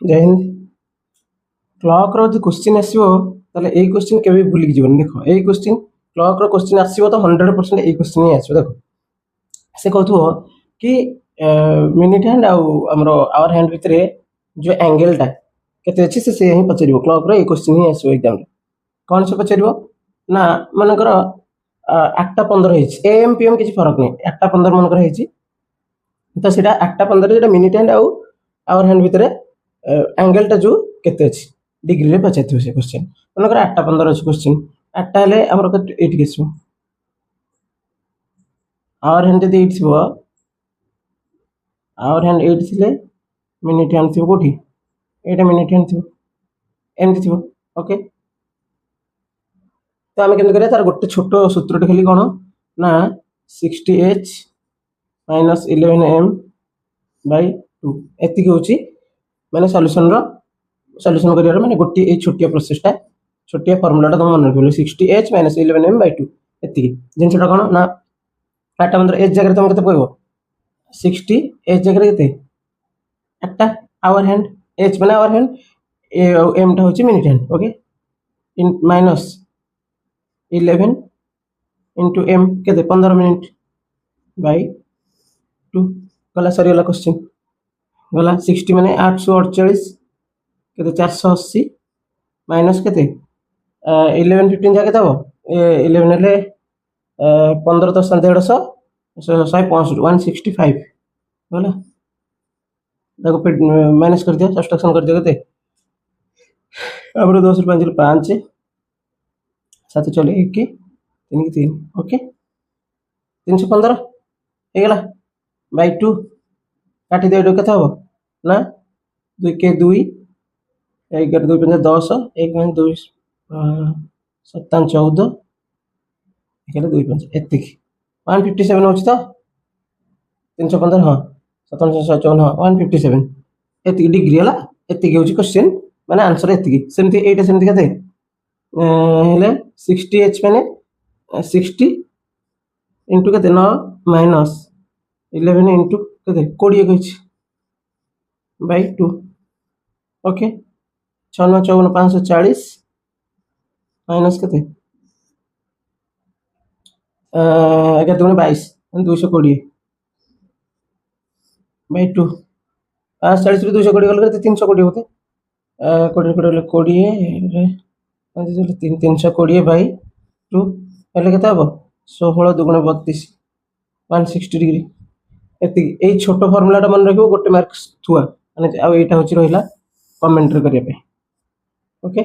जय हिंद। क्लॉक रो जो क्वेश्चन आसीबो ताले ए क्वेश्चन केबे भूलिक जीवन देखो ए क्वेश्चन क्लॉक रो क्वेश्चन आसीबो तो 100% ए क्वेश्चन ही आसीबो देखो से कहथु कि मिनिट हैंड आउ आवर हैंड भितरे जो एंगल टा केते अछि से ही पचरिबो क्लॉक रो ए क्वेश्चन ही आसीबो एग्जाम रे कोन से पचरिबो ना मानकर 8:15 हेछि एएम पीएम किछि फरक नै 8:15 मानकर हेछि तो सेटा 8:15 जेटा मिनिट हैंड आवर हैंड भितरे एंगल टा जो केते अछि डिग्री रे पचाइथिबो से क्वेश्चन मानकर 8:15 अछि क्वेश्चन 8 हेले हमर कत 8 केसबो आवर हैंड जदि 8 थिबो आवर हैंड 8 थिले मिनिट हैंड थिबो कोठी एटा मिनिट हैंड थिबो एमति थिबो ओके। तो आमे केमति करिया तार गोटे छोटो सूत्रटे खाली कोन ना 60h - 11m बाय 2 एति के होची माने सॉल्यूशन करियार माने गोटे ए छोटिया प्रोसेसटा छोटिया फार्मूलाटा तुम मन रखिबो 60h - 11m by 2 एति जिनसटा कोन ना 8:15 h जगह तुम केते पइबो 60 h जगह केते 8 आवर हैंड h माने आवर हैंड m टा होची minute hand okay in minus 11 into m केते 15 मिनिट by 2 गला सरी वाला क्वेश्चन गला 60 माने 848 केते 480 माइनस केते 11 15 जाके दबो 11 हेले 15 10 150 165 165 होला देखो माइनस कर दिया सब्ट्रैक्शन कर दिया केते अब 10 ରୁ 5 ରୁ 5 7 चले 1 की 3 की 3 ओके 315 हे गेला बाय 2 काटी दे केते हो ना 2 के 2 11 2 5 10 1 5 2 7 14 1 2 5 एति 157 होची तो 315 हां 5754 हां 157 एति डिग्री हला एति होची क्वेश्चन माने आंसर एति सेमति एटा सेमति कते हेले 60h माने 60 into केते 9 minus 11 into केते 20 कहछि by 2 ओके 6 9 54 540 माइनस केते 11 दूने 22 220 by 2 540 ରୁ 220 गले केते 320 होते 20 रे 320 by 2 हेले केते हबो 16 दुगुणे 32 160 डिग्री एति ए छोटो फार्मूलाटा मन रखिबो गोटे मार्क्स थुआ माने आ एटा होची रहिला कमेंट रे करिया पे ओके।